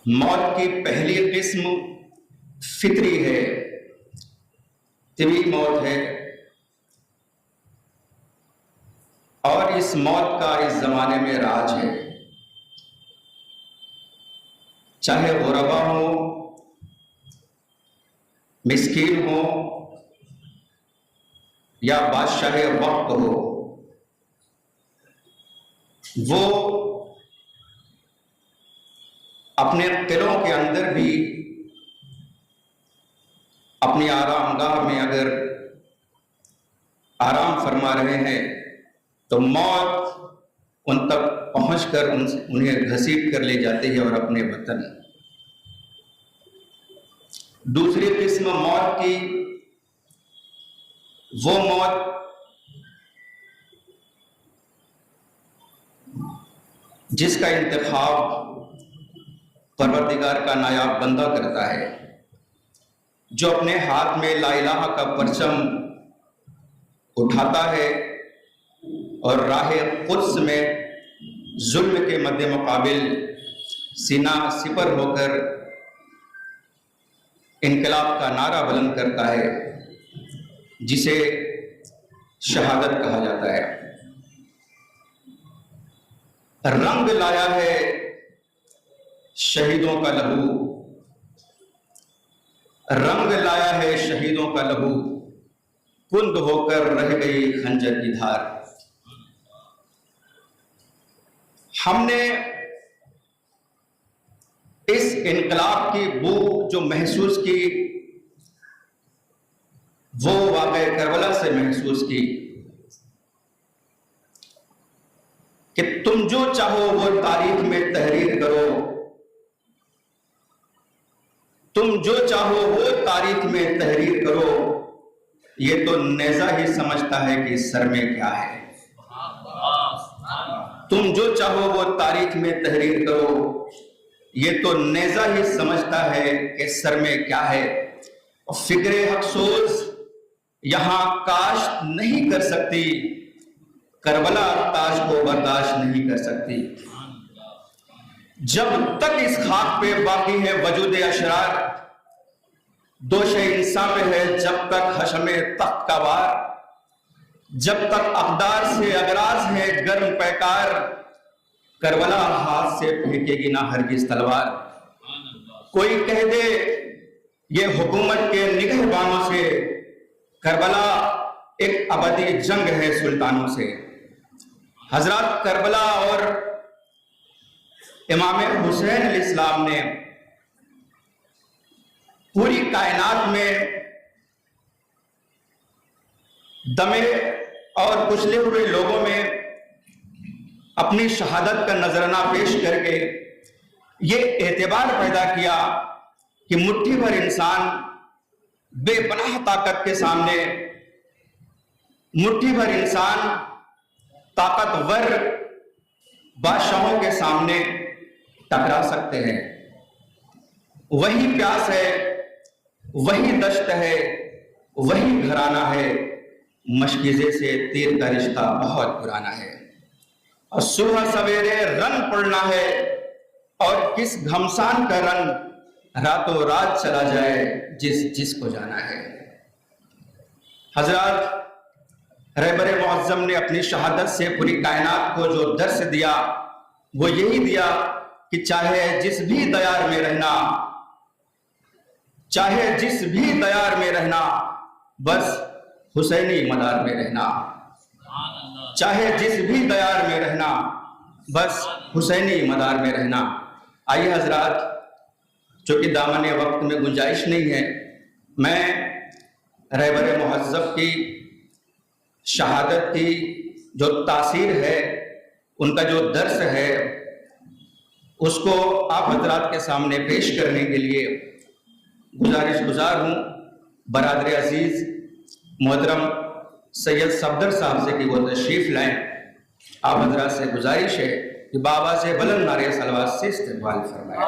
मौत की पहली किस्म फितरी है, तिबी मौत है। और इस मौत का इस जमाने में राज है। चाहे गुरबा हो, मिस्कीन हो या बादशाह वक्त हो, वो अपने किलों के अंदर भी अपनी आरामगाह में अगर आराम फरमा रहे हैं तो मौत उन तक पहुंचकर उन्हें घसीट कर ले जाती है और अपने वतन। दूसरी किस्म मौत की, वो मौत जिसका इंतखाब परवरदिगार का नायाब बंदा करता है, जो अपने हाथ में ला इलाहा का परचम उठाता है और राहे कुद्स में जुल्म के मद्दे मुकाबिल सीना सिपर होकर इनकलाब का नारा बुलंद करता है, जिसे शहादत कहा जाता है। रंग लाया है शहीदों का लहू, रंग लाया है शहीदों का लहू, कुंद होकर रह गई खंजर की धार। हमने इस इनकलाब की बू जो महसूस की, वो वाक़या करबला से महसूस की कि तुम जो चाहो वो तारीख में तहरीर करो, तुम जो चाहो वो तारीख में तहरीर करो, ये तो नेज़ा ही समझता है कि सर में क्या है। तुम जो चाहो वो तारीख में तहरीर करो, ये तो नेज़ा ही समझता है कि सर में क्या है। और फिक्रे अफसोस यहां काश नहीं कर सकती, करबला ताज को बर्दाश्त नहीं कर सकती। जब तक इस खाक पे बाकी है वजूद अशरार, दोष इंसान पे है जब तक हशमे तख्त का वार। जब तक अकदार से अगराज है गर्म पैकार, करबला हाथ से फेंकेगी ना हरगिज तलवार। कोई कह दे ये हुकूमत के निगहबानों से, करबला एक अबदी जंग है सुल्तानों से। हजरत करबला और इमाम हुसैन अलैहिस्सलाम ने पूरी कायनात में दमे और कुचले हुए लोगों में अपनी शहादत का नजराना पेश करके ये एतबार पैदा किया कि मुट्ठी भर इंसान बेपनाह ताकत के सामने, मुट्ठी भर इंसान ताकतवर बादशाहों के सामने टकरा सकते हैं। वही प्यास है, वही दश्त है, वही घराना है। मशकीज़े से तीर का रिश्ता बहुत पुराना है और सुबह सवेरे रन पड़ना है, और किस घमसान का रन रातों रात चला जाए जिसको जाना है। हजरत रहबर मुअज्जम ने अपनी शहादत से पूरी कायनात को जो दर्स दिया, वो यही दिया कि चाहे जिस भी दयार में रहना, चाहे जिस भी दयार में रहना, बस हुसैनी मदार में रहना। चाहे जिस भी दयार में रहना, बस हुसैनी मदार में रहना। आइए हजरात, चूंकि दामन वक्त में गुंजाइश नहीं है, मैं रहबर मुअज्जम की शहादत की जो तासीर है, उनका जो दर्स है, उसको आप हजरात के सामने पेश करने के लिए गुजारिश हूँ बरादर अजीज मोहतरम सैयद सफदर साहब से कि वो तशरीफ लाएं। आप हजरात से गुजारिश है कि बाबा से बुलंद नारे सलवात से इस्तेमाल फरमाएं।